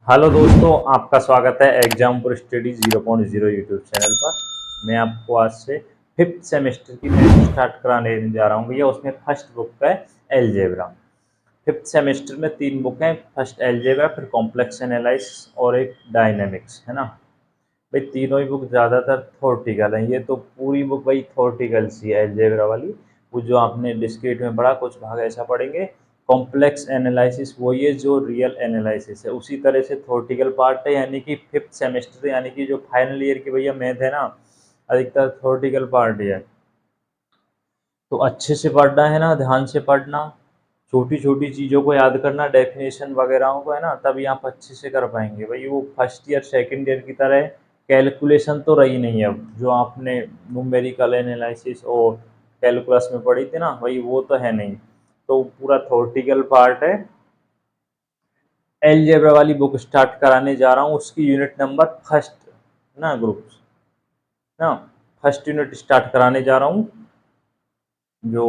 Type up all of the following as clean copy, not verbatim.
Hello दोस्तों, आपका स्वागत है एग्जामपुर स्टडी 0.0 यूट्यूब चैनल पर। मैं आपको आज से फिफ्थ सेमेस्टर की मैथ स्टार्ट कराने जा रहा हूँ भैया। उसमें फर्स्ट बुक है एलजेब्रा। फिफ्थ सेमेस्टर में 3 बुक हैं, फर्स्ट एलजेब्रा, फिर कॉम्प्लेक्स एनालिसिस और एक डायनेमिक्स, है ना भाई। तीनों ही बुक ज़्यादातर थ्योरेटिकल हैं। ये तो पूरी बुक भाई थ्योरेटिकल सी है एलजेब्रा वाली। वो जो आपने डिस्क्रीट में पढ़ा, कुछ भाग ऐसा पढ़ेंगे। कॉम्प्लेक्स एनालिसिस वही है जो रियल एनालिसिस है। उसी तरह से थ्योरेटिकल पार्ट है, यानी कि फिफ्थ सेमेस्टर यानी कि जो फाइनल ईयर की भैया मैथ है ना, अधिकतर थ्योरेटिकल पार्ट ही है। तो अच्छे से पढ़ना है ना, ध्यान से पढ़ना, छोटी छोटी चीज़ों को याद करना, डेफिनेशन वगैरह को, है ना, तभी आप अच्छे से कर पाएंगे भाई। वो फर्स्ट ईयर सेकंड ईयर की तरह कैलकुलेशन तो रही नहीं है। जो आपने न्यूमेरिकल एनालिसिस और कैलकुलस में पढ़ी थी ना भाई, वो तो है नहीं। तो पूरा थ्योरेटिकल पार्ट है। एलजेब्रा वाली बुक स्टार्ट कराने जा रहा हूँ, उसकी यूनिट नंबर फर्स्ट ना, ग्रुप्स ना, फर्स्ट यूनिट स्टार्ट कराने जा रहा हूँ। जो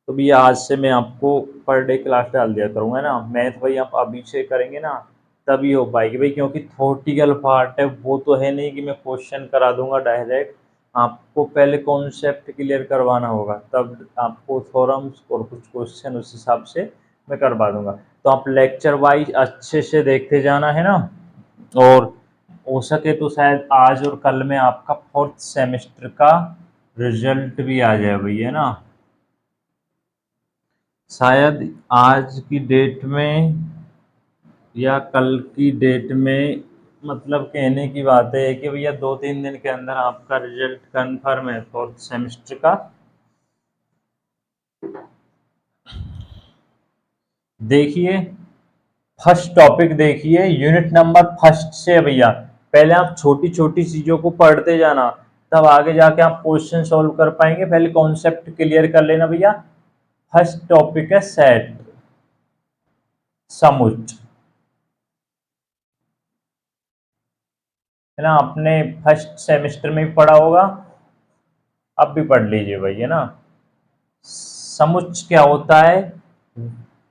तो भैया आज से मैं आपको पर डे क्लास डाल दिया करूँगा ना। मैथ भाई आप अभी से करेंगे ना तभी हो पाएगी भाई, क्योंकि थ्योरेटिकल पार्ट है। वो तो है नहीं कि मैं क्वेश्चन करा दूंगा डायरेक्ट। आपको पहले कॉन्सेप्ट क्लियर करवाना होगा, तब आपको थ्योरम्स और कुछ क्वेश्चन उस हिसाब से मैं करवा दूंगा। तो आप लेक्चर वाइज अच्छे से देखते जाना, है ना। और हो सके तो शायद आज और कल में आपका फोर्थ सेमेस्टर का रिजल्ट भी आ जाए भैया, है ना। शायद आज की डेट में या कल की डेट में, मतलब कहने की बात है कि भैया 2-3 दिन के अंदर आपका रिजल्ट कंफर्म है फोर्थ सेमेस्टर का। देखिए, फर्स्ट टॉपिक देखिए, यूनिट नंबर फर्स्ट से भैया। पहले आप छोटी छोटी चीजों को पढ़ते जाना, तब आगे जाके आप क्वेश्चन सॉल्व कर पाएंगे। पहले कॉन्सेप्ट क्लियर कर लेना भैया। फर्स्ट टॉपिक है सेट, समुच्च, है ना। आपने फर्स्ट सेमेस्टर में भी पढ़ा होगा, अब भी पढ़ लीजिए भाई, है ना। समुच्च क्या होता है?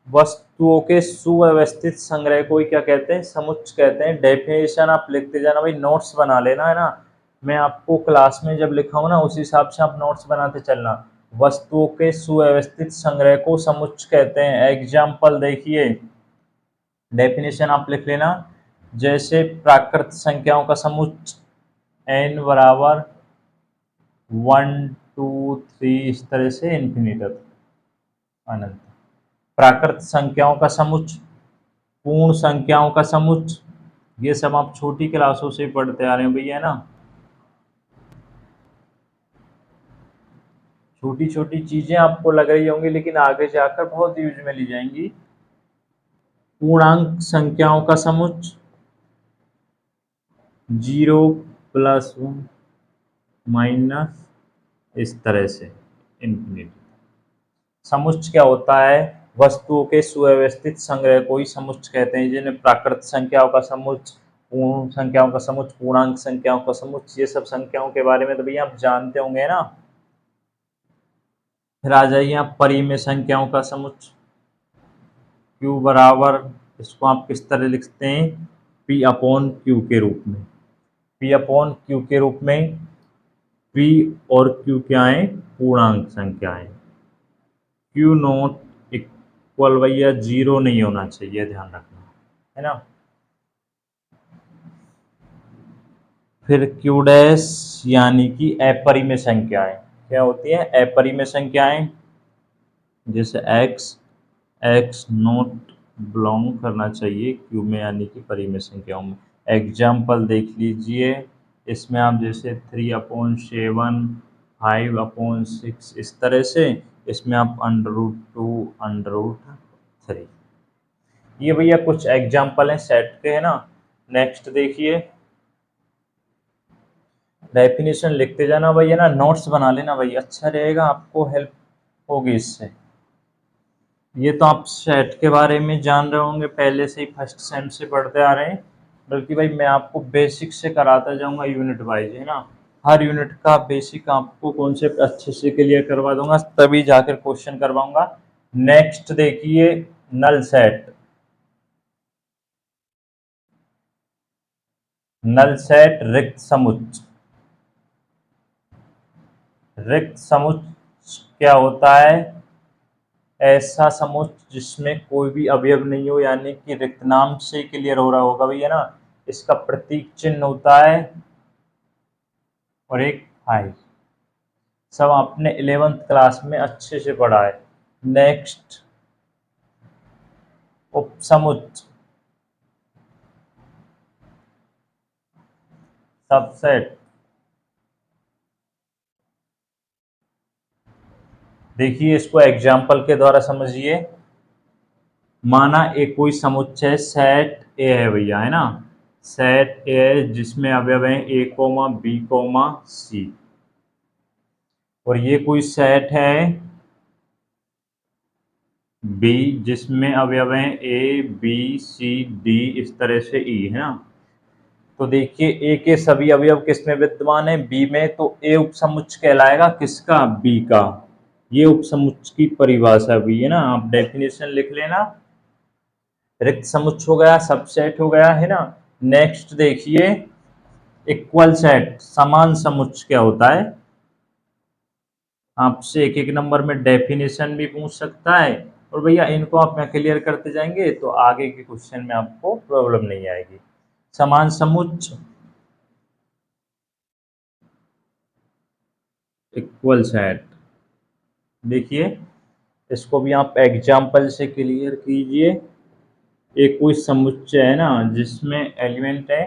वस्तुओं के सुव्यवस्थित संग्रह को ही क्या कहते हैं? समुच्च कहते हैं। डेफिनेशन आप लिखते जाना भाई, नोट्स बना लेना, है ना। मैं आपको क्लास में जब लिखाऊं ना, उस हिसाब से आप नोट्स बनाते चलना। वस्तुओं के सुव्यवस्थित संग्रह को समुच्च कहते हैं। एग्जाम्पल देखिए, डेफिनेशन आप लिख लेना। जैसे प्राकृत संख्याओं का समुच्च n बराबर 1 2 3, इस तरह से इन्फिनिट अनंत। प्राकृत संख्याओं का समुच्च, पूर्ण संख्याओं का समुच्च, ये सब आप छोटी क्लासों से पढ़ते आ रहे हैं भैया, ना। छोटी छोटी चीजें आपको लग रही होंगी, लेकिन आगे जाकर बहुत यूज में ली जाएंगी। पूर्णांक संख्याओं का समुच्च, 0 + 1 माइनस, इस तरह से इन्फिनिटी। समुच्च क्या होता है? वस्तुओं के सुव्यवस्थित संग्रह को ही समुच्च कहते हैं, जिन्हें प्राकृत संख्याओं का समुच्च, पूर्ण संख्याओं का समुच्च, पूर्णांक संख्याओं का समुच्च, ये सब संख्याओं के बारे में तो भैया आप जानते होंगे ना। फिर आ जाइए आप परिमेय संख्याओं का समुच्च। Q बराबर, इसको आप किस तरह लिखते हैं? P/Q के रूप में। P/Q के रूप में। P और Q क्या है? पूर्णांक संख्याएं। Q नॉट इक्वल भैया 0 नहीं होना चाहिए, ध्यान रखना, है ना। फिर Q डैश यानी कि अपरिमेय संख्याएं। क्या होती है? अपरिमेय संख्याएं। जैसे x नॉट बिलोंग करना चाहिए Q में, यानी कि परिमेय संख्याओं में। एग्जाम्पल देख लीजिए, इसमें आप जैसे 3/7, 5/6, इस तरह से। इसमें आप √2, √3। ये भैया कुछ एग्जाम्पल हैं सेट के, है ना। नेक्स्ट देखिए, डेफिनेशन लिखते जाना भैया ना, नोट्स बना लेना भाई, अच्छा रहेगा, आपको हेल्प होगी इससे। ये तो आप सेट के बारे में जान रहे होंगे, पहले से ही फर्स्ट सेम से पढ़ते आ रहे हैं। बल्कि भाई मैं आपको बेसिक से कराता जाऊंगा यूनिट वाइज, है ना। हर यूनिट का बेसिक आपको कॉन्सेप्ट अच्छे से क्लियर करवा दूंगा, तभी जाकर क्वेश्चन करवाऊंगा। नेक्स्ट देखिए, नल सेट। नल सेट रिक्त समुच्चय। रिक्त समुच्चय क्या होता है? ऐसा समुच्चय जिसमें कोई भी अवयव नहीं हो, यानी कि रिक्त नाम से क्लियर हो रहा होगा भैया ना। इसका प्रतीक चिन्ह होता है और एक फाइल। सब आपने 11th क्लास में अच्छे से पढ़ा है। नेक्स्ट, उपसमुच्चय, सबसेट। देखिए इसको एग्जाम्पल के द्वारा समझिए। माना एक कोई समुच्चय सेट ए है भैया, है ना। सेट ए जिसमें अवयव है ए कोमा बी कोमा सी, और ये कोई सेट है बी जिसमें अवयव है ए बी सी डी, इस तरह से ई, है ना। तो देखिए ए के सभी अवयव किस में विद्यमान है? बी में। तो ए उपसमुच्चय कहलाएगा किसका? बी का। ये उपसमुच्चय की परिभाषा भी है ना, आप डेफिनेशन लिख लेना। रिक्त समुच्चय हो गया, सबसेट हो गया, है ना। नेक्स्ट देखिए, इक्वल सेट, समान समुच्चय क्या होता है? आपसे एक एक नंबर में डेफिनेशन भी पूछ सकता है, और भैया इनको आप मैं क्लियर करते जाएंगे तो आगे के क्वेश्चन में आपको प्रॉब्लम नहीं आएगी। समान समुच्चय, इक्वल सेट। देखिए इसको भी आप एग्जाम्पल से क्लियर कीजिए। एक कोई समुच्चय है ना जिसमें एलिमेंट है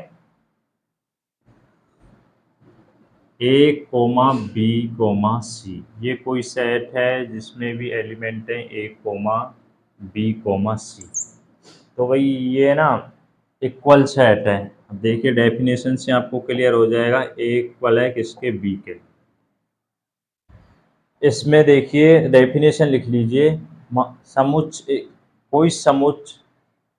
ए कोमा बी कोमा सी, ये कोई सेट है जिसमें भी एलिमेंट है ए कोमा बी कोमा सी। तो भाई ये ना इक्वल सेट है। अब देखिए डेफिनेशन से आपको क्लियर हो जाएगा, ए इक्वल है किसके? बी के। इसमें देखिए डेफिनेशन लिख लीजिए। समुच्चय, कोई समुच्चय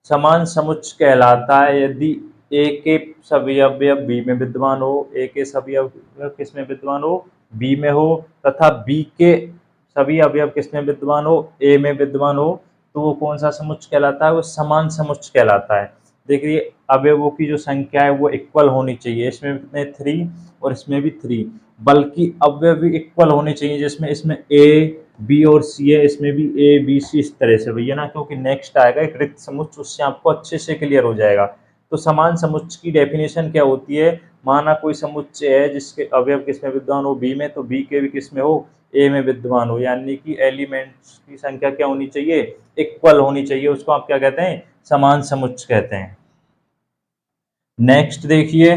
समान समुच्चय कहलाता है यदि ए के सभी अवयव बी में विद्यमान हो, ए के सभी अवयव किस में विद्यमान हो? बी में हो, तथा बी के सभी अवयव किस में विद्यमान हो? ए में विद्यमान हो। तो वो कौन सा समुच्चय कहलाता है? वो समान समुच्चय कहलाता है। देखिए अवयवों की जो संख्या है वो इक्वल होनी चाहिए। इसमें कितने? 3, और इसमें भी 3। बल्कि अवयव भी इक्वल होने चाहिए, जिसमें इसमें ए बी और सी है, इसमें भी ए बी सी, इस तरह से भैया ना। क्योंकि नेक्स्ट आएगा एक रिक्त समुच्चय, उससे आपको अच्छे से क्लियर हो जाएगा। तो समान समुच्चय की डेफिनेशन क्या होती है? माना कोई समुच्चय है जिसके अवयव किस में विद्यमान हो? बी में। तो बी के भी किस में हो? ए में विद्यमान हो, यानी कि एलिमेंट्स की संख्या क्या होनी चाहिए? इक्वल होनी चाहिए। उसको आप क्या कहते हैं? समान समुच्चय कहते हैं। नेक्स्ट देखिए,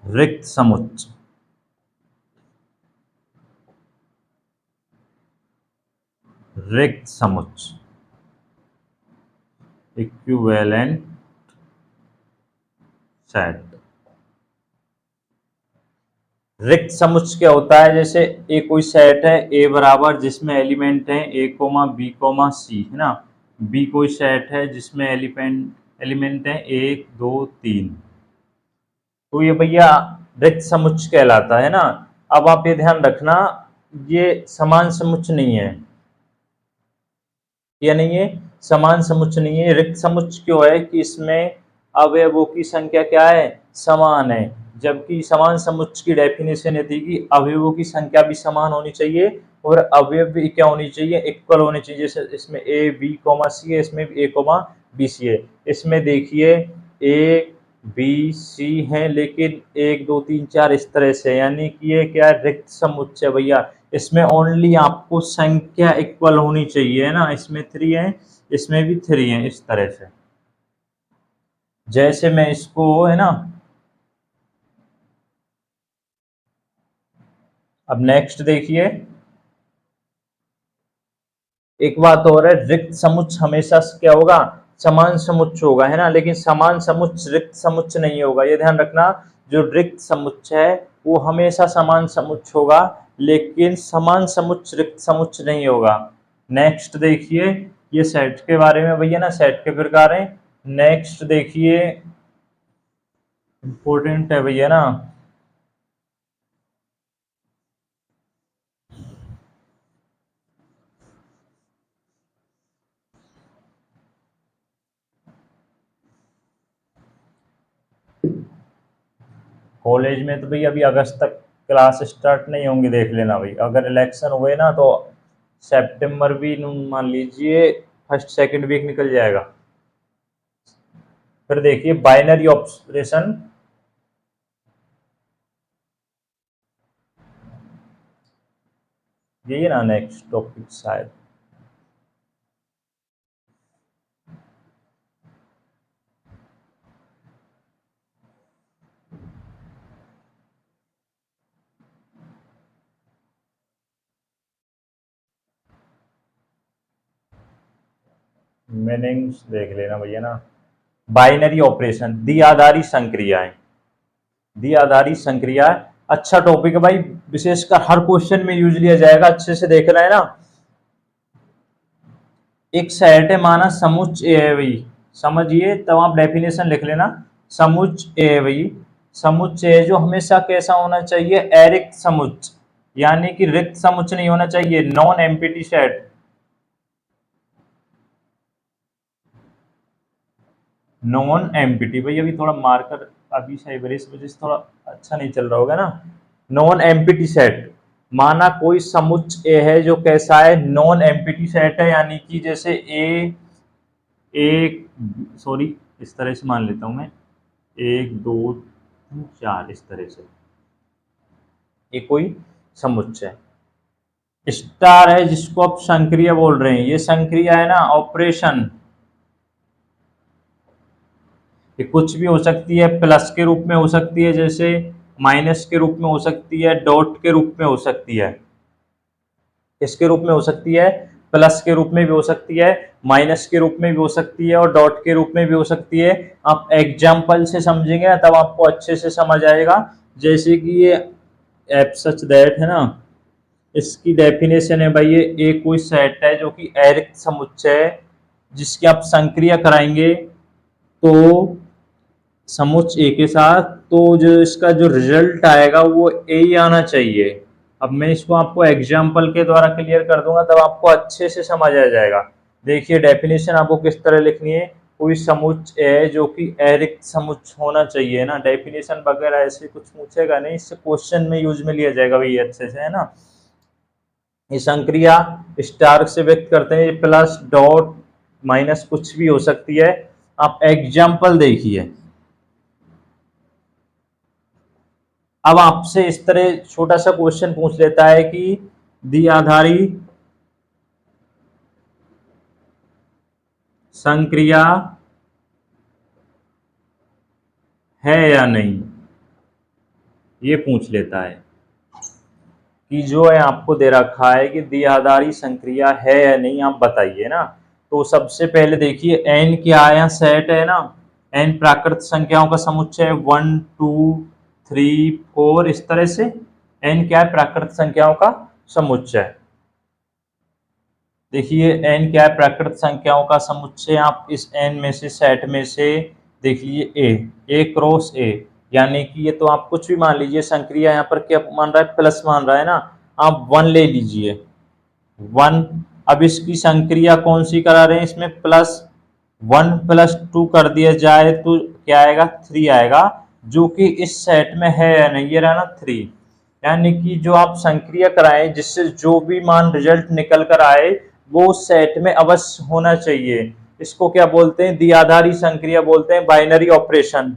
रिक्त समुच्चय। रिक्त समुच्चय, इक्विवेलेंट सेट। रिक्त समुच्चय क्या होता है? जैसे ए कोई सेट है ए बराबर जिसमें एलिमेंट है ए कोमा बी कोमा सी, है ना। बी कोई सेट है जिसमें एलिमेंट है 1 2 3। तो ये भैया रिक्त समुच्चय कहलाता है ना। अब आप ये ध्यान रखना, ये समान समुच्चय नहीं है। या नहीं है? समान समुच्चय नहीं है। रिक्त समुच्चय क्यों है? कि इसमें अवयवों की संख्या क्या है? समान है। जबकि समान समुच्चय की डेफिनेशन ये थी कि अवयवों की संख्या भी समान होनी चाहिए, और अवयव भी क्या होनी चाहिए? इक्वल होनी चाहिए। जैसे इसमें ए बी कोमा सी है, इसमें भी ए कोमा बी सी है। इसमें देखिए ए बी सी है, लेकिन 1 2 3 4 इस तरह से, यानी कि ये क्या है? रिक्त समुच्चय भैया। इसमें ओनली आपको संख्या इक्वल होनी चाहिए, है ना। इसमें 3 है, इसमें भी 3 है, इस तरह से। जैसे मैं इसको, है ना। अब नेक्स्ट देखिए, एक बात और है, रिक्त समुच्चय हमेशा क्या होगा? समान समुच्चय होगा, है ना। लेकिन समान समुच्चय रिक्त समुच्चय नहीं होगा, ये ध्यान रखना। जो रिक्त समुच्चय है वो हमेशा समान समुच्चय होगा, लेकिन समान समुच्चय रिक्त समुच्चय नहीं होगा। नेक्स्ट देखिए, ये सेट के बारे में भैया ना, सेट के प्रकार हैं। नेक्स्ट देखिए, इंपॉर्टेंट है भैया ना। कॉलेज में तो भाई अभी अगस्त तक क्लास स्टार्ट नहीं होंगी, देख लेना भाई। अगर इलेक्शन हुए ना तो सितंबर भी मान लीजिए फर्स्ट सेकंड वीक निकल जाएगा। फिर देखिए बाइनरी ऑपरेशन, यही ना नेक्स्ट टॉपिक शायद। मीनिंग्स देख लेना भैया ना। बाइनरी ऑपरेशन, द्विआधारी संक्रियाएं, द्विआधारी संक्रिया अच्छा टॉपिक है भाई, विशेषकर हर क्वेश्चन में यूज लिया जाएगा। अच्छे से देख रहे हैं ना। एक सेट है माना समुच्च ए है भाई, समझिए तब आप डेफिनेशन लिख लेना। समुच्च ए है भाई, समुच्च ए जो हमेशा कैसा होना चाहिए, अरिक्त समुच्च, यानी कि रिक्त समुच्च नहीं होना चाहिए, non empty set. Non empty भाई, अभी थोड़ा मार्कर अभी सही बड़े इस वजह से थोड़ा अच्छा नहीं चल रहा होगा ना। नॉन एम्प्टी सेट माना कोई समुच्च ए है जो कैसा है, नॉन एम्प्टी सेट है, यानी कि जैसे ए, एक, सॉरी इस तरह से मान लेता हूं मैं, एक दो तीन चार, इस तरह से ये कोई समुच्चय है। स्टार है जिसको आप संक्रिया बोल रहे हैं, ये संक्रिया है ना ऑपरेशन, ये कुछ भी हो सकती है, प्लस के रूप में हो सकती है, जैसे माइनस के रूप में हो सकती है, डॉट के रूप में हो सकती है, इसके रूप में हो सकती है, प्लस के रूप में भी हो सकती है, माइनस के रूप में भी हो सकती है, और डॉट के रूप में भी हो सकती है। आप एग्जाम्पल से समझेंगे ना तब आपको अच्छे से समझ आएगा। जैसे कि ये एफ सच दैट है ना, इसकी डेफिनेशन है भाई, ये कोई सेट है जो कि अरिक्त समुच्चय है, जिसकी आप संक्रिया कराएंगे तो समुच्च ए के साथ, तो जो इसका जो रिजल्ट आएगा वो ए ही आना चाहिए। अब मैं इसको आपको एग्जाम्पल के द्वारा क्लियर कर दूंगा तब आपको अच्छे से समझ आ जाएगा। देखिए डेफिनेशन आपको किस तरह लिखनी है, कोई समुच्च है जो कि अरिक्त समुच्च होना चाहिए ना, डेफिनेशन वगैरह ऐसे कुछ पूछेगा नहीं, इससे क्वेश्चन में यूज में लिया जाएगा भाई अच्छे से, है ना। ये संक्रिया स्टार से व्यक्त करते हैं, प्लस डॉट माइनस कुछ भी हो सकती है। आप एग्जाम्पल देखिए, अब आपसे इस तरह छोटा सा क्वेश्चन पूछ लेता है कि द्विआधारी संक्रिया है या नहीं, ये पूछ लेता है कि जो है आपको दे रखा है कि द्विआधारी संक्रिया है या नहीं, आप बताइए ना। तो सबसे पहले देखिए n क्या है, यहाँ सेट है ना, n प्राकृत संख्याओं का समुच्चय है, 1 2 3 4, इस तरह से n क्या है, प्राकृत संख्याओं का समुच्चय। देखिए n क्या है, प्राकृत संख्याओं का समुच्चय। आप इस n में से, सेट में से देख लीजिए a क्रॉस a, यानी कि ये तो आप कुछ भी मान लीजिए, संक्रिया यहाँ पर क्या मान रहा है, प्लस मान रहा है ना, आप 1 ले लीजिए, 1। अब इसकी संक्रिया कौन सी करा रहे हैं, इसमें प्लस 1 प्लस 2 कर दिया जाए तो क्या आएगा, 3 आएगा, जो कि इस सेट में है या नहीं, ये रहा ना 3। यानी कि जो आप संक्रिया कराएं जिससे जो भी मान रिजल्ट निकल कर आए वो सेट में अवश्य होना चाहिए। इसको क्या बोलते हैं, द्विआधारी संक्रिया बोलते हैं, बाइनरी ऑपरेशन।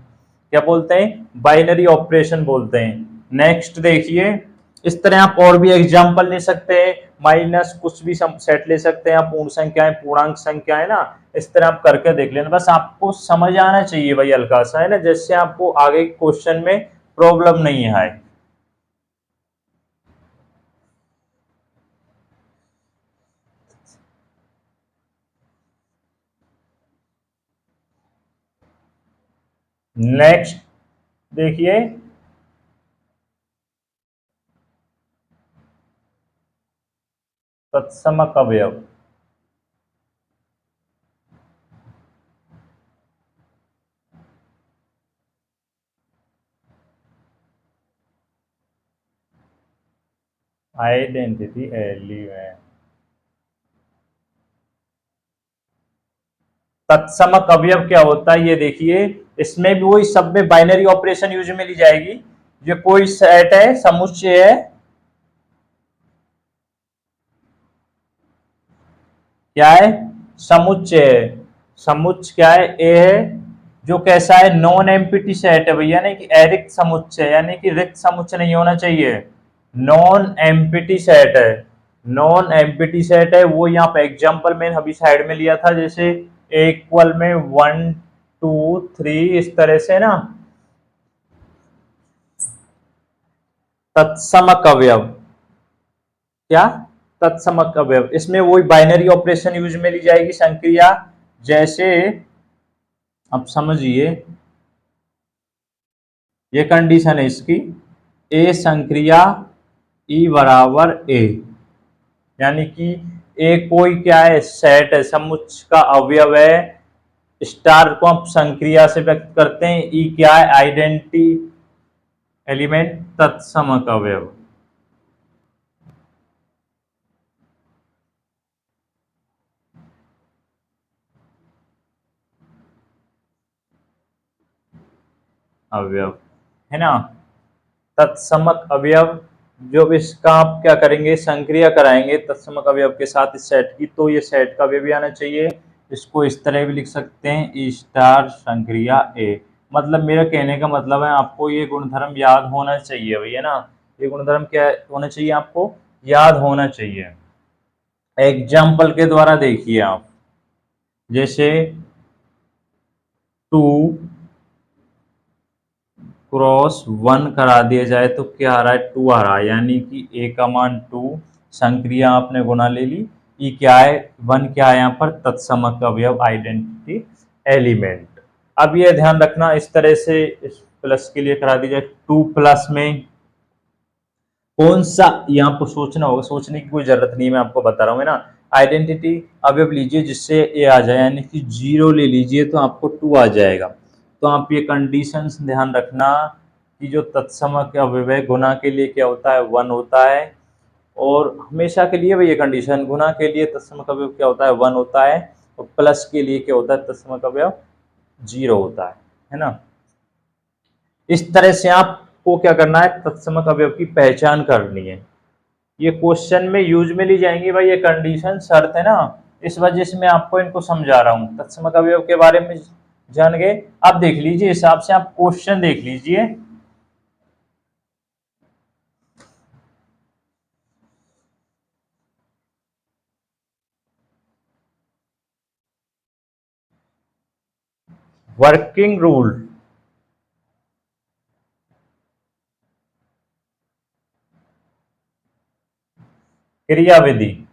क्या बोलते हैं, बाइनरी ऑपरेशन बोलते हैं। नेक्स्ट देखिए, इस तरह आप और भी एग्जांपल ले सकते हैं, माइनस कुछ भी सेट ले सकते हैं आप, पूर्ण संख्याएं, पूर्णांक संख्याएं ना, इस तरह आप करके देख लेना। बस आपको समझ आना चाहिए भाई हल्का सा, है ना, जिससे आपको आगे क्वेश्चन में प्रॉब्लम नहीं आए। नेक्स्ट देखिए, तत्समक अवयव। आइडेंटिटी एलिमेंट, तत्समक अवयव क्या होता है ये देखिए, इसमें भी वही, सब में बाइनरी ऑपरेशन यूज में ली जाएगी, ये कोई सेट है, समुच्चय है, क्या है, समुच्चय है। समुच्चय क्या है, ए है, जो कैसा है, नॉन एम्प्टी सेट है भैया, यानी कि अरिक्त समुच्चय, यानी कि रिक्त समुच्चय नहीं होना चाहिए, नॉन एम्प्टी सेट है। नॉन एम्प्टी सेट है वो, यहाँ पे एग्जांपल में अभी साइड में लिया था, जैसे इक्वल में 1 2 3 इस तरह से ना, तत्समक अवयव, क्या, तत्समक अवयव, इसमें वही बाइनरी ऑपरेशन यूज में ली जाएगी संक्रिया, जैसे अब समझिए, ये कंडीशन है इसकी, ए संक्रिया ई बराबर ए, यानी कि ए कोई क्या है, सेट है, समुच्चय का अवयव है, स्टार को हम संक्रिया से व्यक्त करते हैं, ई क्या है, आइडेंटिटी एलिमेंट, तत्समक अवयव। अवयव है ना, तत्समक अवयव, जो इसका आप क्या करेंगे, संक्रिया कराएंगे तत्समक अवयव के साथ इस सेट की, तो ये सेट का अवयव भी आना चाहिए। इसको इस तरह भी लिख सकते हैं, ई स्टार संक्रिया ए। मतलब मेरा कहने का मतलब है, आपको ये गुणधर्म याद होना चाहिए भैया ना, ये गुणधर्म क्या होना चाहिए, आपको याद होना चाहिए। एग्जाम्पल के द्वारा देखिए आप, जैसे 2 क्रॉस 1 करा दिया जाए तो क्या आ रहा है, 2 आ रहा है, यानी कि ए का मान 2, संक्रिया आपने गुणा ले ली, ई क्या है, 1 क्या है यहाँ पर, तत्समक अवयव आइडेंटिटी एलिमेंट। अब ये ध्यान रखना, इस तरह से इस प्लस के लिए करा दीजिए, 2 प्लस में कौन सा, ये आपको सोचना होगा, सोचने की कोई जरूरत नहीं है, मैं आपको बता रहा हूँ, है ना। आइडेंटिटी अवयव लीजिए जिससे ए आ जाए, यानी कि 0 ले लीजिए तो आपको 2 आ जाएगा। तो आप ये कंडीशंस ध्यान रखना कि जो तत्समक अवयव है, गुणा के लिए क्या होता है, 1 होता है, और हमेशा के लिए ये कंडीशन, गुणा के लिए तत्समक अवयव क्या होता है, 1 होता है, और प्लस के लिए क्या होता है, तत्समक अवयव 0 होता है ना। इस तरह से आपको क्या करना है, तत्समक अवयव की पहचान करनी है। ये क्वेश्चन में यूज में ली जाएंगी भाई, ये कंडीशन शर्त है ना, इस वजह से मैं आपको इनको समझा रहा हूँ। तत्समक अवयव के बारे में जान गए, अब देख लीजिए, हिसाब से आप क्वेश्चन देख लीजिए। वर्किंग रूल, क्रियाविधि,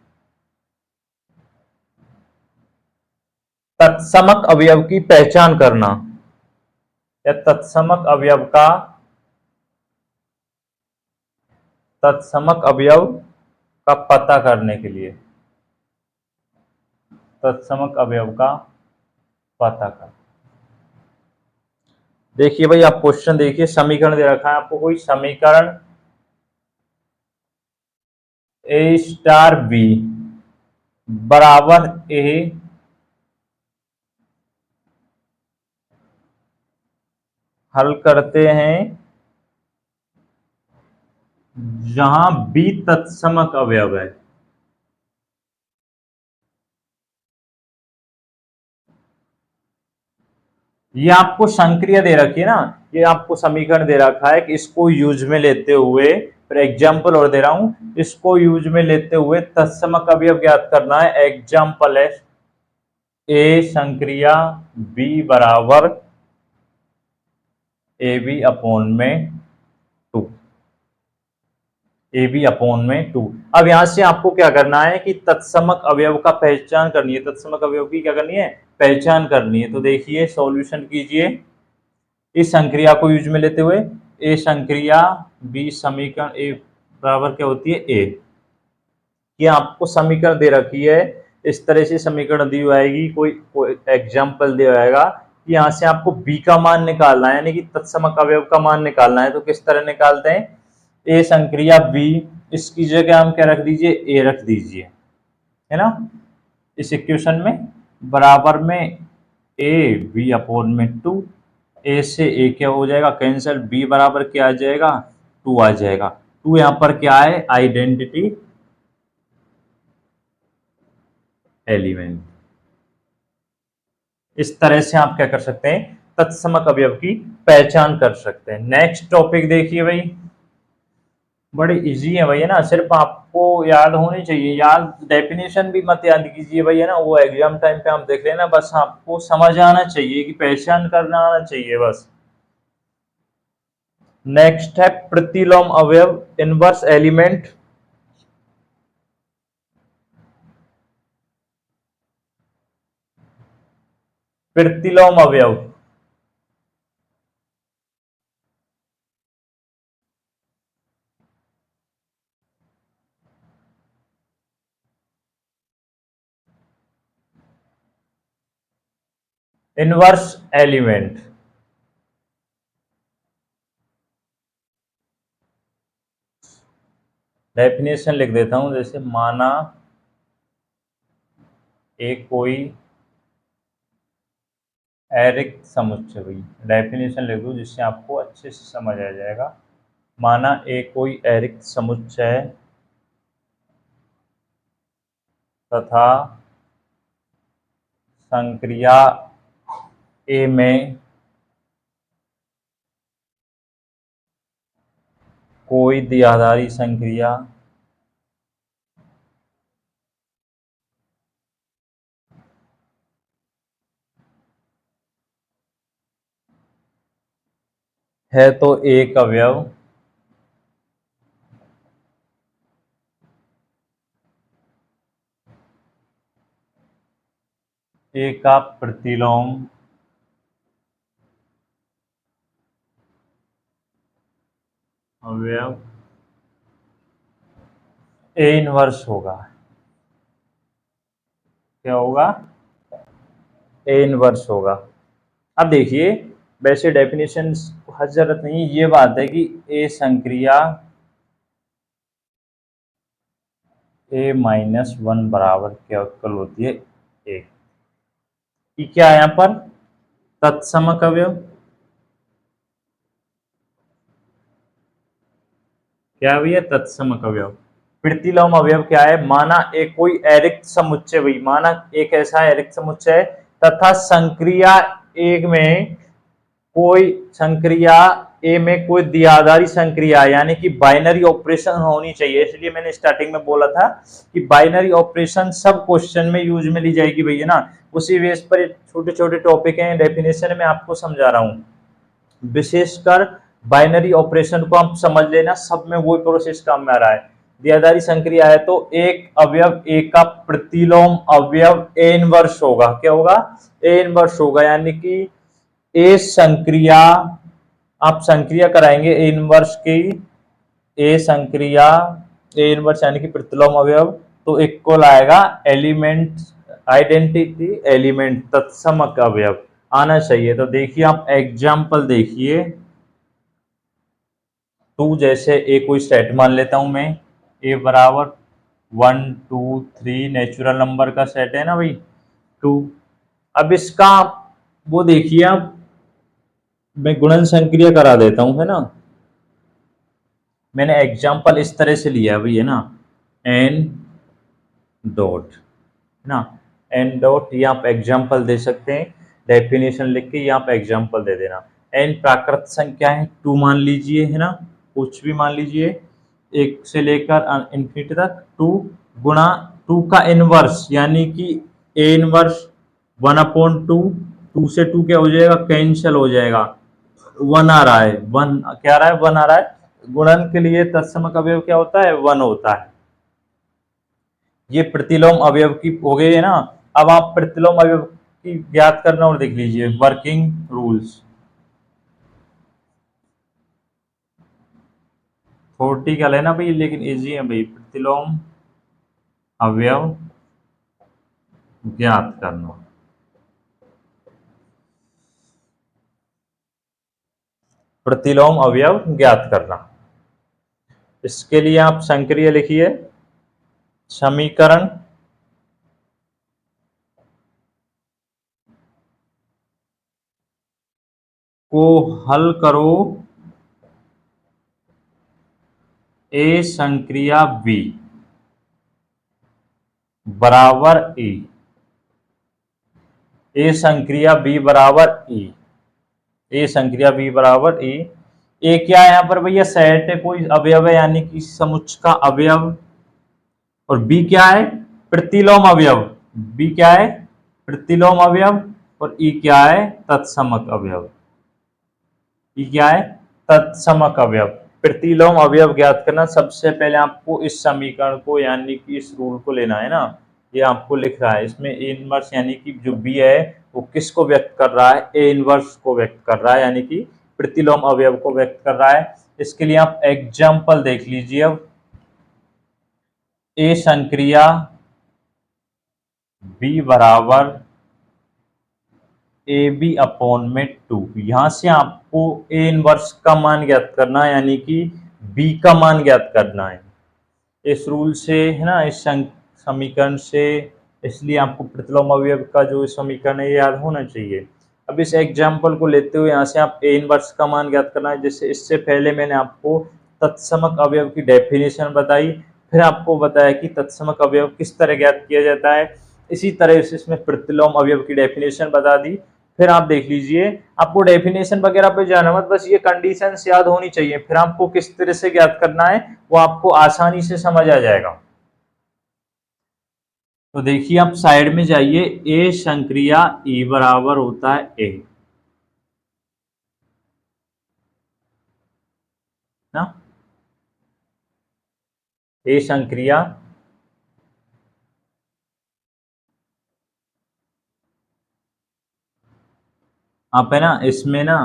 तत्समक अवयव की पहचान करना, या तत्समक अवयव का पता करने के लिए, तत्समक अवयव का पता कर, देखिए भाई, आप क्वेश्चन देखिए, समीकरण दे रखा है आपको, कोई समीकरण ए स्टार बी बराबर ए हल करते हैं, जहां बी तत्समक अवयव है। ये आपको संक्रिया दे रखी है ना, ये आपको समीकरण दे रखा है कि इसको यूज में लेते हुए, फिर एग्जाम्पल और दे रहा हूं, इसको यूज में लेते हुए तत्समक अवयव ज्ञात करना है। एग्जाम्पल है, ए संक्रिया बी बराबर ए बी अपोन में 2, ए बी अपोन में 2। अब यहां से आपको क्या करना है कि तत्समक अवयव का पहचान करनी है, तत्समक अवयव की क्या करनी है, पहचान करनी है। तो देखिए, सॉल्यूशन कीजिए इस संक्रिया को यूज में लेते हुए, ए संक्रिया बी समीकरण ए बराबर क्या होती है, ए। ये आपको समीकरण दे रखी है, इस तरह से समीकरण दी आएगी, कोई एग्जाम्पल दिया जाएगा, यहाँ से आपको बी का मान निकालना है, यानी कि तत्समक अवयव का मान निकालना है। तो किस तरह निकालते हैं, ए संक्रिया बी, इसकी जगह हम क्या रख दीजिए, ए रख दीजिए, है ना, इस इक्वेशन में, बराबर में ए बी अपोन में 2, ए से ए क्या हो जाएगा, कैंसिल, बी बराबर क्या आ जाएगा, 2 आ जाएगा। 2 यहाँ पर क्या है, आइडेंटिटी एलिमेंट। इस तरह से आप क्या कर सकते हैं, तत्समक अवयव की पहचान कर सकते हैं। नेक्स्ट टॉपिक देखिए भाई, बड़े इजी है भैया ना, सिर्फ आपको याद होनी चाहिए, याद डेफिनेशन भी मत याद कीजिए भैया ना, वो एग्जाम टाइम पे आप देख लेना, बस आपको समझ आना चाहिए कि पहचान करना आना चाहिए बस। नेक्स्ट है प्रतिलोम अवयव, इनवर्स एलिमेंट। प्रतिलोम अवयव, इनवर्स एलिमेंट। डेफिनेशन लिख देता हूं, जैसे माना एक कोई एरिक समुच्चय, भाई डेफिनेशन लिख दूं जिससे आपको अच्छे से समझ आ जाएगा। माना एक कोई एरिक समुच्चय तथा संक्रिया ए में कोई द्विआधारी संक्रिया है तो एक अवयव ए का प्रतिलोम अवयव ए इनवर्स होगा। क्या होगा, ए इनवर्स होगा। अब देखिए, वैसे डेफिनेशन हर जरूरत नहीं है, ये बात है कि ए संक्रिया ए माइनस वन बराबर क्या उत्कल होती है, एक। ये क्या है यहाँ पर, तत्समक अवयव। क्या भैया, तत्समक अवयव। प्रतिलोम अवयव क्या है, माना एक कोई एरिक्त समुच्चय, भाई माना एक ऐसा एरिक्त समुच्चय तथा संक्रिया एक में कोई संक्रिया ए में कोई द्विआधारी संक्रिया, यानी कि बाइनरी ऑपरेशन होनी चाहिए। इसलिए मैंने स्टार्टिंग में बोला था कि बाइनरी ऑपरेशन सब क्वेश्चन में यूज में ली जाएगी भैया ना। उसी बेस पर छोटे छोटे टॉपिक हैं, डेफिनेशन में आपको समझा रहा हूँ। विशेषकर बाइनरी ऑपरेशन को आप समझ लेना, सब में वही प्रोसेस काम में आ रहा है। द्विआधारी संक्रिया है तो एक अवयव ए का प्रतिलोम अवयव ए इनवर्स होगा। क्या होगा, ए इनवर्स होगा, यानी कि ए संक्रिया, आप संक्रिया कराएंगे ए इनवर्स की, ए संक्रिया ए इनवर्स यानी कि प्रतिलोम अवयव, तो इक्वल आएगा एलिमेंट, आइडेंटिटी एलिमेंट, तत्समक अवयव आना चाहिए। तो देखिए आप एग्जाम्पल देखिए, टू जैसे ए कोई सेट मान लेता हूं मैं, ए बराबर 1 2 3 नेचुरल नंबर का सेट है ना भाई, 2। अब इसका वो देखिए आप, मैं गुणन संक्रिया करा देता हूं, है ना। मैंने एग्जाम्पल इस तरह से लिया भाई, है ना, एन डॉट, है ना, एन डॉट, ये आप एग्जाम्पल दे सकते हैं, डेफिनेशन लिख के ये आप एग्जाम्पल दे देना। एन प्राकृत संख्या है, 2 मान लीजिए, है ना, कुछ भी मान लीजिए, एक से लेकर इन्फिनिटी तक, 2 गुणा 2 का इनवर्स, यानी कि ए इनवर्स 1/2, 2 से 2 क्या हो जाएगा, कैंसिल हो जाएगा, 1 आ रहा है, 1 क्या आ रहा है, 1 आ रहा है। गुणन के लिए तत्समक अवयव क्या होता है, 1 होता है। ये प्रतिलोम अवयव की हो गई है ना। अब आप प्रतिलोम अवयव की ज्ञात करना और देख लीजिए वर्किंग रूल्स। थोटिकल है ना भाई, लेकिन इजी है भाई। प्रतिलोम अवयव ज्ञात करना, प्रतिलोम अवयव ज्ञात करना, इसके लिए आप संक्रिय लिखिए, समीकरण को हल करो, ए संक्रिया बी बराबर ई, ए संक्रिया बी बराबर ई, ए संक्रिया बी बराबर ई। ए क्या है यहाँ पर भैया, सेट है, कोई अवयव है यानी कि समुच्चय का अवयव, और बी क्या है, प्रतिलोम अवयव। बी क्या है, प्रतिलोम अवयव, और ई क्या है, तत्समक अवयव। ई क्या है, तत्समक अवयव। प्रतिलोम अवयव ज्ञात करना, सबसे पहले आपको इस समीकरण को यानी कि इस रूल को लेना है ना, ये आपको लिख रहा है इसमें ए इनवर्स यानी कि जो बी है वो किसको व्यक्त कर रहा है, ए इनवर्स को व्यक्त कर रहा है, यानी कि प्रतिलोम अवयव को व्यक्त कर रहा है। इसके लिए आप एग्जाम्पल देख लीजिए। अब ए संक्रिया बी बराबर ए बी अपॉन में 2, यहां से आपको ए इनवर्स का मान ज्ञात करना है यानी कि बी का मान ज्ञात करना है इस रूल से, है ना, इस समीकरण से। इसलिए आपको प्रतिलोम अवयव का जो समीकरण है ये याद होना चाहिए। अब इस एग्जाम्पल को लेते हुए यहाँ से आप ए इनवर्स का मान ज्ञात करना है। जैसे इससे पहले मैंने आपको तत्समक अवयव की डेफिनेशन बताई, फिर आपको बताया कि तत्समक अवयव किस तरह ज्ञात किया जाता है, इसी तरह से इसमें प्रतिलोम अवयव की डेफिनेशन बता दी। फिर आप देख लीजिए, आपको डेफिनेशन वगैरह पे जाना मत, बस ये कंडीशंस याद होनी चाहिए, फिर आपको किस तरह से ज्ञात करना है वो आपको आसानी से समझ आ जाएगा। तो देखिए आप साइड में जाइए, ए संक्रिया ई बराबर होता है ए ना, ए संक्रिया आप है ना इसमें ना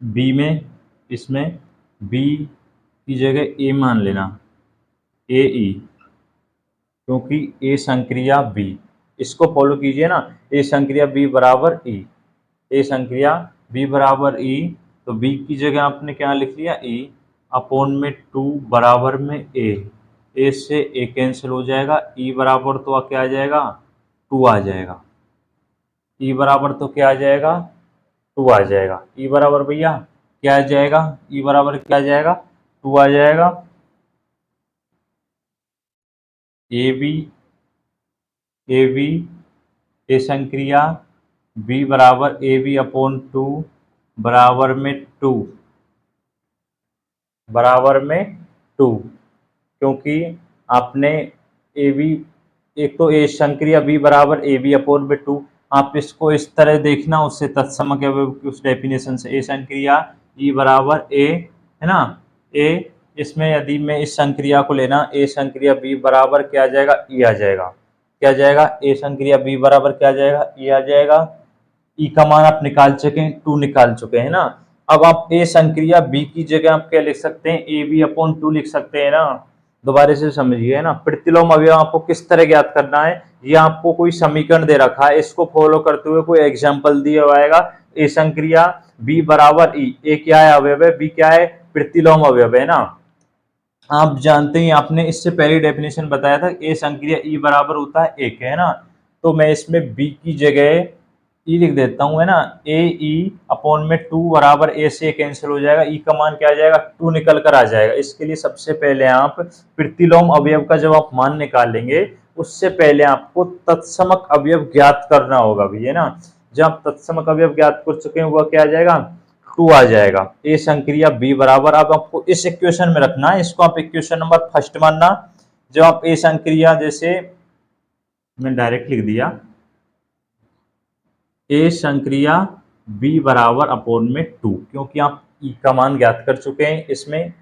बी में, इसमें बी की जगह ए मान लेना, ए ई, क्योंकि ए संक्रिया बी, इसको फॉलो कीजिए ना, ए संक्रिया बी बराबर ई, ए संक्रिया बी बराबर ई, तो बी की जगह आपने क्या लिख लिया, ई अपॉन में 2 बराबर में ए से ए कैंसिल हो जाएगा, ई बराबर तो क्या आ जाएगा, 2 आ जाएगा, ई बराबर तो क्या आ जाएगा, 2 आ जाएगा, ई बराबर भैया क्या आ जाएगा, ई बराबर क्या आ जाएगा, 2 आ जाएगा। A B, A B, A संक्रिया बी बराबर ए बी अपॉन 2 बराबर में 2, बराबर में 2, क्योंकि आपने ए बी, एक तो ए संक्रिया बी बराबर ए बी अपॉन में 2, आप इसको इस तरह देखना, उससे तत्समक अवयव की उस डेफिनेशन से ए संक्रिया ई बराबर ए, है ना, ए, इसमें यदि मैं इस संक्रिया को लेना, ए संक्रिया बी बराबर क्या आ जाएगा, ई आ जाएगा, क्या आ जाएगा, ए संक्रिया बी बराबर क्या आ जाएगा, ई आ जाएगा। ई का मान आप निकाल चुके हैं, 2 निकाल चुके हैं ना। अब आप ए संक्रिया बी की जगह आप क्या लिख सकते हैं, ए बी अपॉन 2 लिख सकते हैं ना। दोबारा से समझिए ना, प्रतिलोम अवयव आपको किस तरह ज्ञात करना है, ये आपको कोई समीकरण दे रखा है, इसको फॉलो करते हुए कोई एग्जाम्पल दिया हुआ, ए संक्रिया बी बराबर ई, ए क्या है, अवयव है, बी क्या है, प्रतिलोम अवयव है ना। आप जानते हैं, आपने इससे पहले डेफिनेशन बताया था, ए संक्रिया ई बराबर होता है एक, है ना, तो मैं इसमें बी की जगह ई लिख देता हूँ, है ना, ए ई अपॉन में 2 बराबर ए से कैंसिल हो जाएगा, ई का मान क्या आ जाएगा, 2 निकल कर आ जाएगा। इसके लिए सबसे पहले आप प्रतिलोम अवयव का जब आप मान निकालेंगे, उससे पहले आपको तत्समक अवयव ज्ञात करना होगा भी, है ना। जब आप तत्समक अवयव ज्ञात कर चुके हैं, वह क्या आ जाएगा, 2 आ जाएगा। ए संक्रिया बी बराबर, अब आपको इस इक्वेशन में रखना है, इसको आप इक्वेशन नंबर फर्स्ट मानना। जब आप ए संक्रिया, जैसे मैं डायरेक्ट लिख दिया, ए संक्रिया बी बराबर अपॉन में 2, क्योंकि आप ई का मान ज्ञात कर चुके हैं, इसमें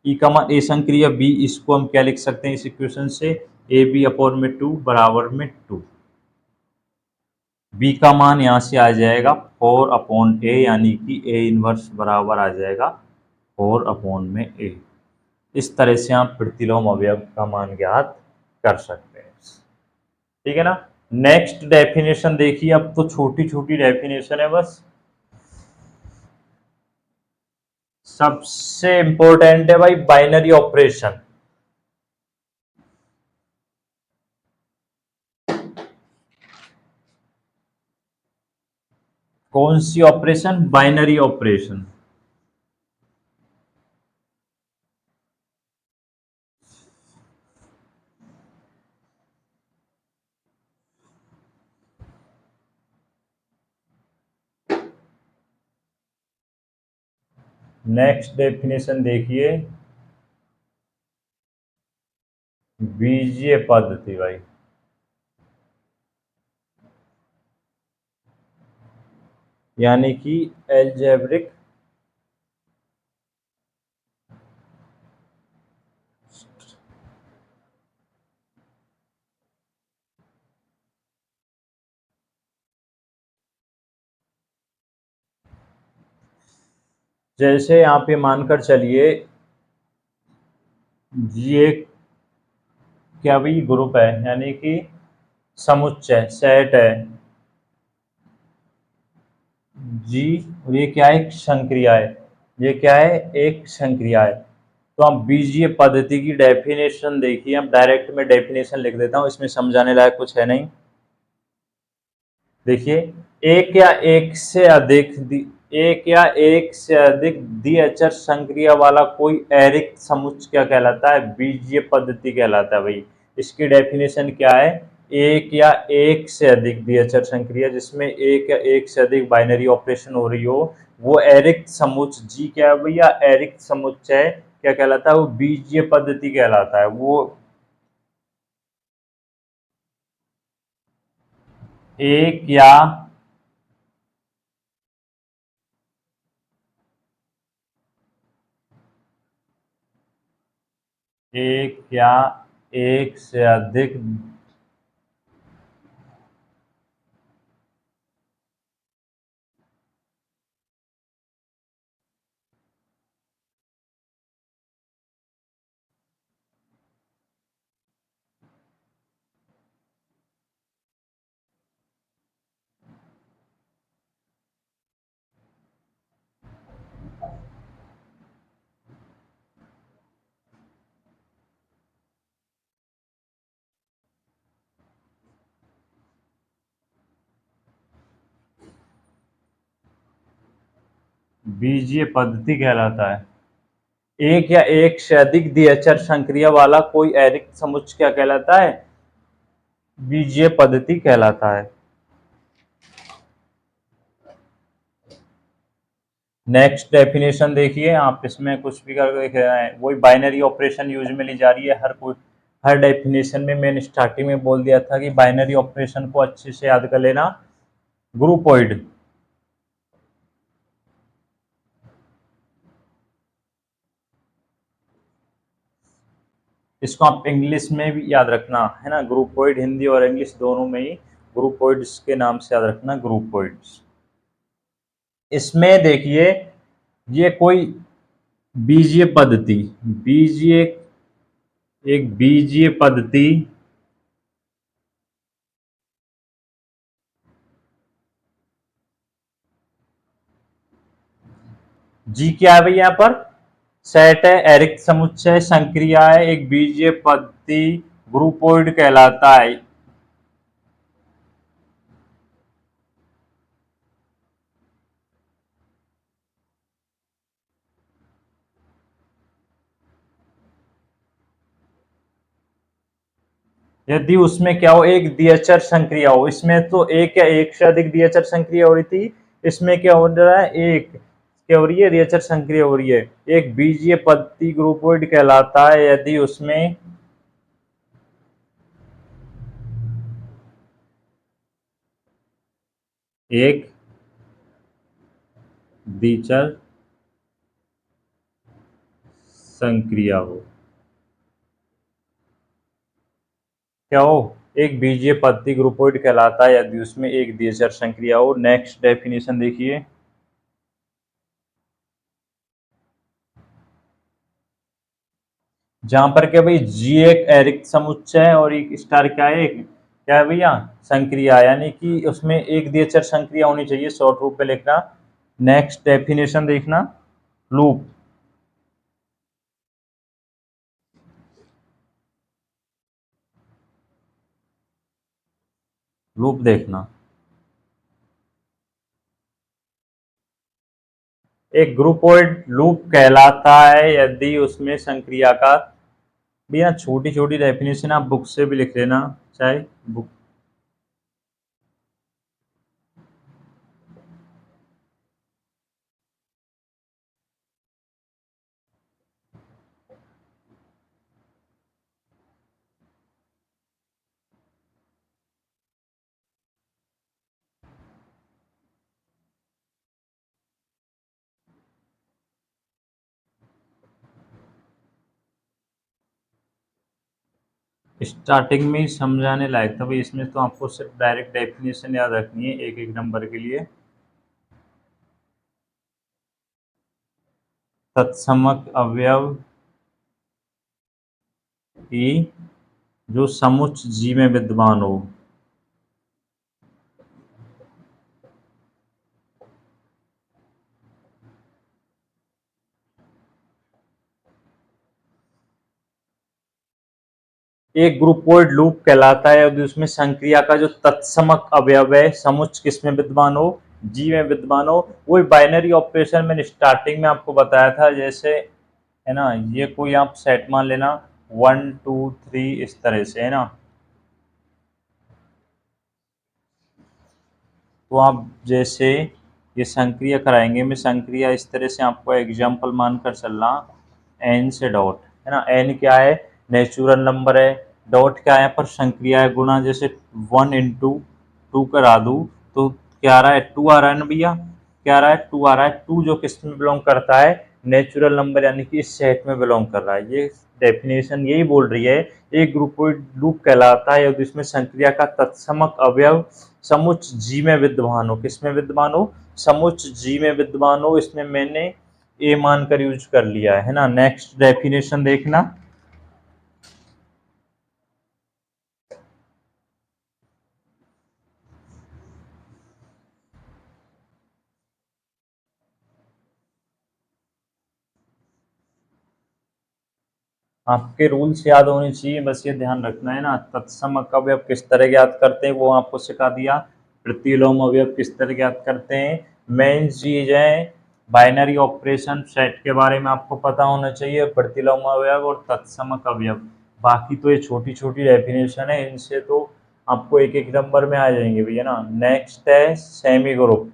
ई का मान, ए संक्रिया बी, इसको हम क्या लिख सकते हैं इस इक्वेशन से, ए बी अपॉन में 2 बराबर में 2, बी का मान यहाँ से आ जाएगा 4 अपॉन ए, यानी कि ए इनवर्स बराबर आ जाएगा 4 अपॉन में ए। इस तरह से आप प्रतिलोम अवयव का मान ज्ञात कर सकते हैं, ठीक है ना। नेक्स्ट डेफिनेशन देखिए, अब तो छोटी छोटी डेफिनेशन है बस, सबसे इंपॉर्टेंट है भाई बाइनरी ऑपरेशन। कौन सी operation? Binary operation. Next definition देखिए, बीजीय पद्धति भाई। यानी कि एल्जेब्रिक जैसे यहाँ पे मानकर चलिए, ये क्या भाई? ग्रुप है, यानी कि समुच्चय, सेट है जी। और ये क्या है? एक संक्रिया है। ये क्या है? एक संक्रिया है। तो हम बीजीय पद्धति की डेफिनेशन देखिए, हम डायरेक्ट में डेफिनेशन लिख देता हूँ, इसमें समझाने लायक कुछ है नहीं। देखिए, एक या एक से अधिक एक या एक से अधिक द्विअक्षर संक्रिया वाला कोई अरिक्त समुच्चय क्या कहलाता है? बीजीय पद्धति कहलाता है भाई। इसकी डेफिनेशन क्या है? एक या एक से अधिक द्विअक्षर संक्रिया जिसमें एक या एक से अधिक बाइनरी ऑपरेशन हो रही हो, वो अरिक्त समुच्चय जी क्या है भैया? अरिक्त समुच्चय क्या कहलाता है? वो बीजीय पद्धति कहलाता है। वो एक या एक से अधिक बीजीय पद्धति कहलाता है। एक या एक से अधिक द्विअक्षर संक्रिया वाला कोई अरिक्त समुच्चय क्या कहलाता है? बीजीय पद्धति कहलाता है। नेक्स्ट डेफिनेशन देखिए, आप इसमें कुछ भी करके देख रहे हैं, वही बाइनरी ऑपरेशन यूज में ली जा रही है। हर डेफिनेशन में मैंने स्टार्टिंग में बोल दिया था कि बाइनरी ऑपरेशन को अच्छे से याद कर लेना। ग्रुपोइड, इसको आप इंग्लिश में भी याद रखना है ना, ग्रुपोइड, हिंदी और इंग्लिश दोनों में ही ग्रुपोइड्स के नाम से याद रखना, ग्रुपोइड्स। इसमें देखिए, ये कोई बीजीय पद्धति, बीजीय एक बीजीय पद्धति जी क्या है भाई? यहाँ पर सेट है, एरिक्त समुच्चय, संक्रिया है, एक बीजीय पद्धति, ग्रुपोइड कहलाता है। यदि उसमें क्या हो? एक द्विअक्षर संक्रिया हो। इसमें तो एक या एक से अधिक द्विअक्षर संक्रिया हो रही थी, इसमें क्या हो रहा है? एक क्या हो रही है? द्विअक्षर संक्रिया हो रही है। एक बीजीय पद्धति ग्रुपोइड कहलाता है यदि उसमें एक द्विचर संक्रिया हो। क्या हो? एक बीजीय पद्धति ग्रुपोइड कहलाता है यदि उसमें एक द्विचर संक्रिया हो। नेक्स्ट डेफिनेशन देखिए, जहां पर क्या भाई? जी एक एरिक्त समुच्चय है और एक स्टार क्या है? एक क्या है भैया? संक्रिया, यानी कि उसमें एक द्विचर संक्रिया होनी चाहिए, शॉर्ट रूप में लिखना। नेक्स्ट डेफिनेशन देखना, लूप। लूप देखना, एक ग्रुपोइड लूप कहलाता है यदि उसमें संक्रिया का, भैया छोटी छोटी डेफिनेशन आप बुक से भी लिख लेना, चाहे बुक। स्टार्टिंग में ही समझाने लायक था भाई, इसमें तो आपको सिर्फ डायरेक्ट डेफिनेशन याद रखनी है एक एक नंबर के लिए। तत्समक अवयव की जो समुच्च जी में विद्यमान हो। एक ग्रुपोइड लूप कहलाता है यदि उसमें संक्रिया का जो तत्समक अवयव है समुच्च किसमें विद्यमान हो, जी में विद्यमान हो। वही बाइनरी ऑपरेशन मैंने स्टार्टिंग में आपको बताया था, जैसे है ना, ये कोई आप सेट मान लेना 1 2 3 इस तरह से, है ना। तो आप जैसे ये संक्रिया कराएंगे, मैं संक्रिया इस तरह से आपको एग्जाम्पल मानकर चलना, एन से डॉट, है ना। एन क्या है, नेचुरल नंबर है। डॉट क्या है, पर संक्रिया है, गुणा, जैसे 1 × 2 करा दूँ तो क्या आ रहा है, 2 आ रहा है ना भैया, क्या आ रहा है, 2 आ रहा है। 2 जो किस में बिलोंग करता है, नेचुरल नंबर यानी कि इस सेट में बिलोंग कर रहा है। ये डेफिनेशन यही बोल रही है एक ग्रुपोइड लूप कहलाता है यदि इसमें संक्रिया का तत्समक अवयव समुच्च जी में विद्यमान हो। किसमें विद्यमान हो, समुच्च जी में विद्यमान हो। इसमें मैंने ए मानकर यूज कर लिया है ना। नेक्स्ट डेफिनेशन देखना, आपके रूल्स याद होने चाहिए, बस ये ध्यान रखना है ना। तत्समक अवयव किस तरह ज्ञात करते हैं वो आपको सिखा दिया। प्रतिलोम अवयव किस तरह ज्ञात करते हैं, मेन चीज है बाइनरी ऑपरेशन सेट के बारे में आपको पता होना चाहिए, प्रतिलोम अवयव और तत्समक अवयव। बाकी तो ये छोटी छोटी डेफिनेशन है, इनसे तो आपको एक एक नंबर में आ जाएंगे भैया ना। नेक्स्ट है सेमी ग्रुप।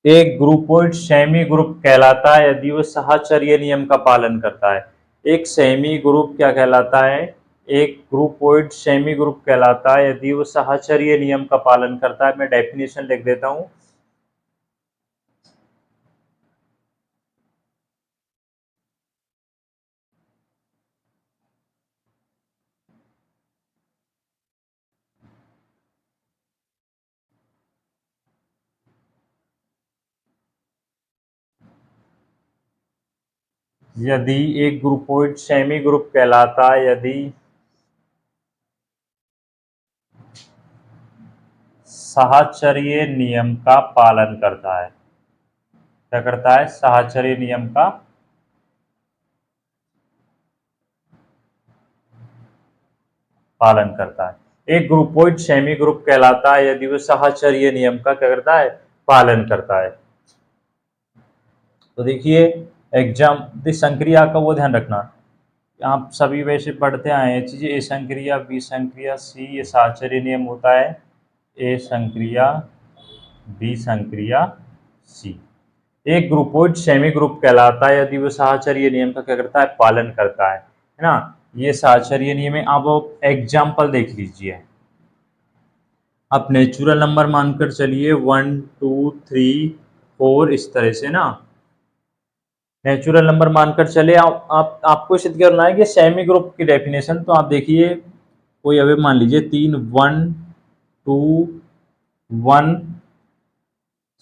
एक ग्रुपोइड सेमी ग्रुप कहलाता है यदि वो साहचर्य नियम का पालन करता है। एक सेमी ग्रुप क्या कहलाता है, एक ग्रुपोइड सेमी ग्रुप कहलाता है यदि वो साहचर्य नियम का पालन करता है। मैं डेफिनेशन लिख देता हूं, यदि एक ग्रुपोइड सेमी ग्रुप कहलाता है यदि साहचर्य नियम का पालन करता है। क्या करता है, साहचर्य नियम का पालन करता है। एक ग्रुपोइड सेमी ग्रुप कहलाता है यदि वो साहचर्य नियम का क्या करता है, पालन करता है। तो देखिए एग्जाम संक्रिया का वो ध्यान रखना, आप सभी वैसे पढ़ते आए हैं चीजें, ए संक्रिया बी संक्रिया सी, ये साहचर्य नियम होता है। ए संक्रिया बी संक्रिया सी। एक ग्रुपोइड सेमी ग्रुप कहलाता है यदि वो साहचर्य नियम का क्या करता है, पालन करता है ना। ये साहचर्य नियम है। अब एग्जाम्पल देख लीजिए, आप नेचुरल नंबर मानकर चलिए 1 2 3 4 इस तरह से ना, नेचुरल नंबर मानकर चले। आपको सिद्ध करना है कि सेमी ग्रुप की डेफिनेशन, तो आप देखिए कोई अवयव मान लीजिए 3 1 2 1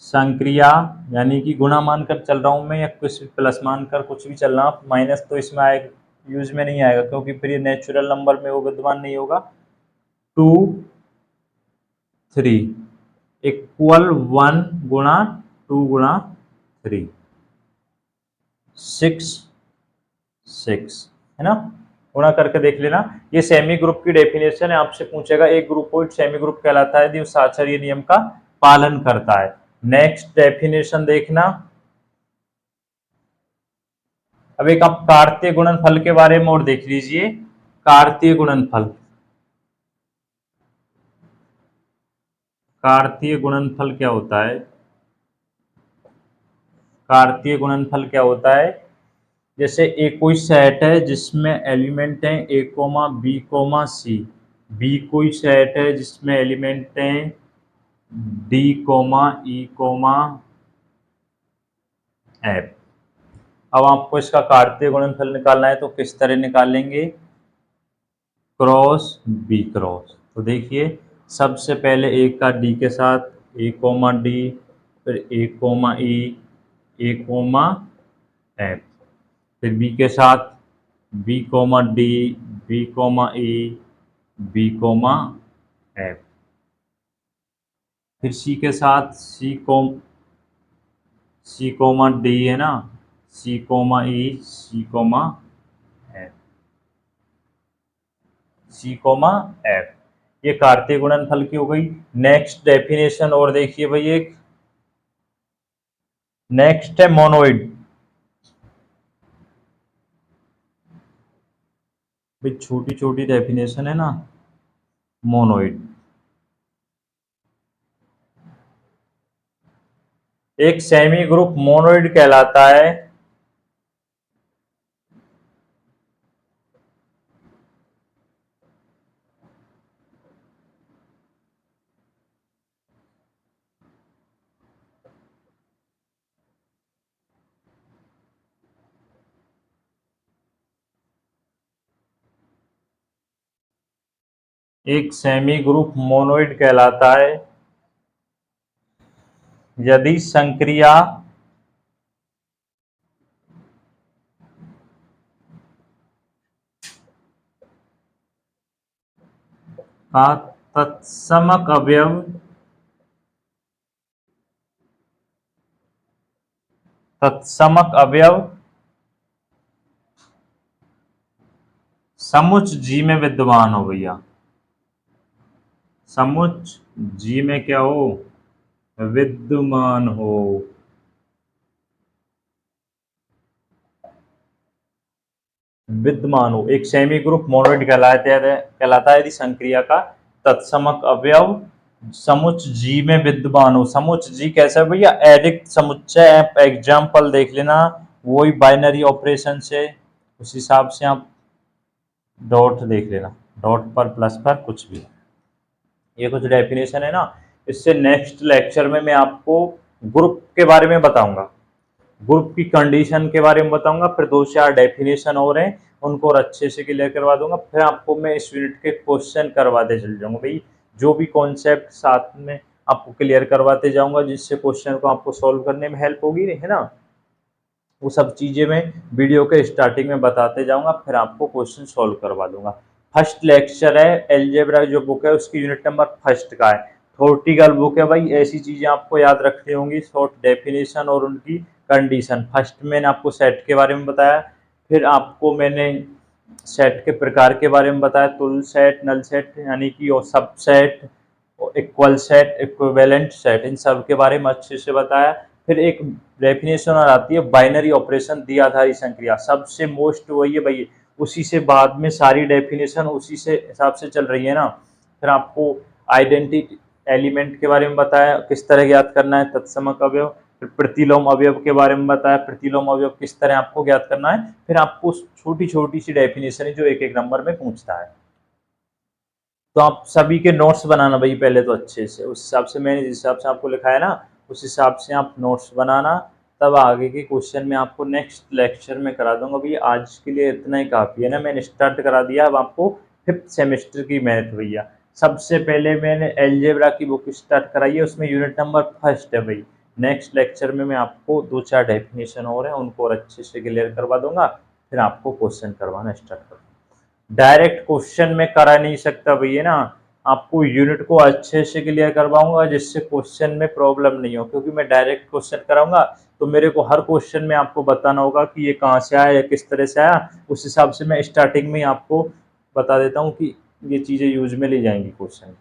संक्रिया, यानी कि गुणा मानकर चल रहा हूं मैं, या कुछ प्लस मानकर कुछ भी चल रहा हूं, माइनस तो इसमें आएगा, यूज में नहीं आएगा क्योंकि फिर ये नेचुरल नंबर में वो विद्यमान नहीं होगा। 2 3 इक्वल 1 गुणा 2 गुणा 3 6 6, है ना। गुणा करके देख लेना। ये सेमी ग्रुप की डेफिनेशन है, आपसे पूछेगा एक ग्रुपोइड सेमी ग्रुप कहलाता है यदि उस साहचर्य नियम का पालन करता है। नेक्स्ट डेफिनेशन देखना। अब एक आप कार्तीय गुणनफल के बारे में और देख लीजिए। कार्तीय गुणनफल, कार्तीय गुणनफल क्या होता है? कार्तीय गुणनफल क्या होता है? जैसे एक कोई सेट है जिसमें एलिमेंट हैं A comma B comma C, B कोई सेट है जिसमें एलिमेंट हैं D comma E comma F. अब आपको इसका कार्तीय गुणनफल निकालना है तो किस तरह निकालेंगे? Cross B cross. तो देखिए सबसे पहले ए का डी के साथ, ए कोमा डी, फिर A comma E, A comma F, फिर बी के साथ B comma D, B comma E, B comma F, फिर सी के साथ सी कोमा डी है ना, C comma E, C comma F, C comma F. ये कार्तीय गुणनफल की हो गई। नेक्स्ट डेफिनेशन और देखिए भाई, एक नेक्स्ट है मोनोइड। भाई छोटी छोटी डेफिनेशन है ना, मोनोइड। एक सेमी ग्रुप मोनोइड कहलाता है एक सेमी ग्रुप मोनोइड कहलाता है यदि संक्रिया का तत्समक अवयव समुच्च जी में विद्यमान हो। भैया समुच्च जी में क्या हो? विद्यमान हो। विद्यमान हो एक सेमी ग्रुप मोनोइड कहलाता है यदि संक्रिया का तत्समक अवयव समुच्च जी में विद्यमान हो। समुच्च जी कैसा है भैया? एडिक्ट समुच्चय। एग्जाम्पल देख लेना, वही बाइनरी ऑपरेशन से, उस हिसाब से आप डॉट देख लेना, डॉट पर प्लस पर कुछ भी। ये कुछ डेफिनेशन है ना। इससे नेक्स्ट लेक्चर में मैं आपको ग्रुप के बारे में बताऊंगा, ग्रुप की कंडीशन के बारे में बताऊंगा, फिर 2-4 डेफिनेशन और हैं उनको और अच्छे से क्लियर करवा दूंगा। फिर आपको मैं इस यूनिट के क्वेश्चन करवाते चल जाऊंगा भाई, जो भी कॉन्सेप्ट साथ में आपको क्लियर करवाते जाऊंगा जिससे क्वेश्चन को आपको सॉल्व करने में हेल्प होगी, है ना। वो सब चीज़ें मैं वीडियो के स्टार्टिंग में बताते जाऊंगा, फिर आपको क्वेश्चन सॉल्व करवा दूंगा। फर्स्ट लेक्चर है एलजेब्रा जो बुक है उसकी यूनिट नंबर फर्स्ट का है। थोरटिकल बुक है भाई, ऐसी चीज़ें आपको याद रखनी होंगी, शॉर्ट डेफिनेशन और उनकी कंडीशन। फर्स्ट मैंने आपको सेट के बारे में बताया, फिर आपको मैंने सेट के प्रकार के बारे में बताया, तुल सेट, नल सेट यानी कि और सब set, equal set, equivalent set, इन सब के बारे में अच्छे से बताया। फिर एक डेफिनेशन और आती है बाइनरी ऑपरेशन द्विआधारी संक्रिया, सबसे मोस्ट वही है भाई, उसी से बाद में सारी डेफिनेशन उसी से हिसाब से चल रही है ना। फिर आपको आइडेंटिटी एलिमेंट के बारे में बताया, किस तरह ज्ञात करना है तत्समक अवयव। फिर प्रतिलोम अवयव के बारे में बताया, प्रतिलोम अवयव किस तरह आपको ज्ञात करना है। फिर आपको छोटी छोटी सी डेफिनेशन है जो एक एक नंबर में पूछता है। तो आप सभी के नोट्स बनाना भाई पहले तो अच्छे से, उस हिसाब से मैंने जिस हिसाब से आपको लिखा है ना उस हिसाब से आप नोट्स बनाना, तब आगे के क्वेश्चन में आपको नेक्स्ट लेक्चर में करा दूंगा। भैया आज के लिए इतना ही काफ़ी है ना, मैंने स्टार्ट करा दिया। अब आपको 5th सेमेस्टर की मैथ भैया, सबसे पहले मैंने एलजेब्रा की बुक स्टार्ट कराई है, उसमें यूनिट नंबर फर्स्ट है भाई। नेक्स्ट लेक्चर में मैं आपको 2-4 डेफिनेशन और हैं उनको और अच्छे से क्लियर करवा दूंगा, फिर आपको क्वेश्चन करवाना स्टार्ट कर। डायरेक्ट क्वेश्चन में करा नहीं सकता भैया ना, आपको यूनिट को अच्छे से क्लियर करवाऊंगा जिससे क्वेश्चन में प्रॉब्लम नहीं हो, क्योंकि मैं डायरेक्ट क्वेश्चन कराऊंगा तो मेरे को हर क्वेश्चन में आपको बताना होगा कि ये कहाँ से आया या किस तरह से आया। उस हिसाब से मैं स्टार्टिंग में ही आपको बता देता हूँ कि ये चीज़ें यूज में ली जाएंगी क्वेश्चन।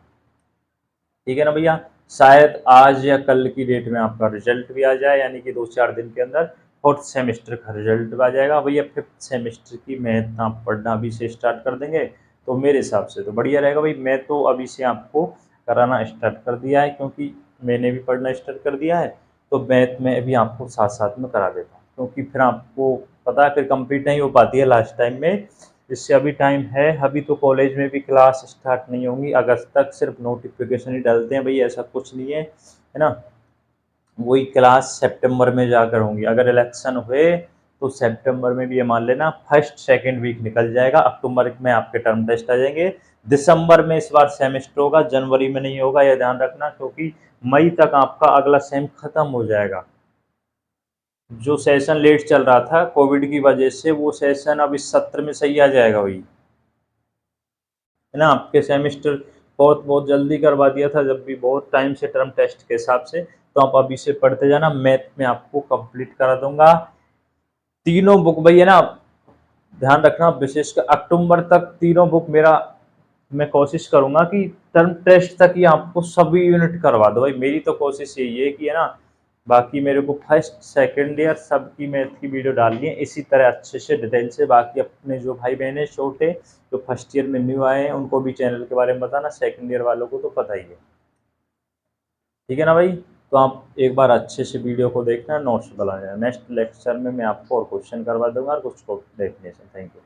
ठीक है ना भैया। शायद आज या कल की डेट में आपका रिजल्ट भी आ जाए, यानी कि 2-4 दिन के अंदर फोर्थ सेमेस्टर का रिजल्ट भी आ जाएगा भैया। फिफ्थ सेमेस्टर की मैथ आप पढ़ना अभी से स्टार्ट कर देंगे तो मेरे हिसाब से तो बढ़िया रहेगा भाई। मैं तो अभी से आपको कराना स्टार्ट कर दिया है, क्योंकि मैंने भी पढ़ना स्टार्ट कर दिया है। तो मैथ में भी आपको साथ साथ में करा देता हूँ, क्योंकि फिर आपको पता है फिर कंप्लीट नहीं हो पाती है लास्ट टाइम में। इससे अभी टाइम है, अभी तो कॉलेज में भी क्लास स्टार्ट नहीं होंगी अगस्त तक, सिर्फ नोटिफिकेशन ही डालते हैं भाई, ऐसा कुछ नहीं है ना। वही क्लास सितंबर में जाकर होंगी। अगर इलेक्शन हुए तो सितंबर में भी ये मान लेना फर्स्ट सेकंड वीक निकल जाएगा, अक्टूबर में आपके टर्म टेस्ट आ जाएंगे, दिसंबर में इस बार सेमेस्टर होगा, जनवरी में नहीं होगा, यह ध्यान रखना, क्योंकि मई तक आपका अगला सेम खत्म हो जाएगा। जो सेशन लेट चल रहा था कोविड की वजह से, वो सेशन अब इस सत्र में सही आ जाएगा वही, है ना। आपके सेमेस्टर बहुत बहुत जल्दी करवा दिया था, जब भी बहुत टाइम से टर्म टेस्ट के हिसाब से। तो आप अभी से पढ़ते जाना, मैथ में आपको कंप्लीट करा दूंगा तीनों बुक भैया ना। ध्यान रखना विशेषकर अक्टूबर तक तीनों बुक मेरा, मैं कोशिश करूंगा कि टर्म टेस्ट तक ही आपको सभी यूनिट करवा दो भाई। मेरी तो कोशिश यही है कि, है ना। बाकी मेरे को फर्स्ट सेकंड ईयर सबकी मैथ की वीडियो डालनी है इसी तरह अच्छे से डिटेल से। बाकी अपने जो भाई बहन है छोटे जो फर्स्ट ईयर में न्यू आए हैं उनको भी चैनल के बारे में बताना, सेकंड ईयर वालों को तो पता ही है। ठीक है ना भाई। तो आप एक बार अच्छे से वीडियो को देखना, नोट्स बना लेना, नेक्स्ट लेक्चर में मैं आपको और क्वेश्चन करवा दूंगा और कुछ को देखने से। Thank you.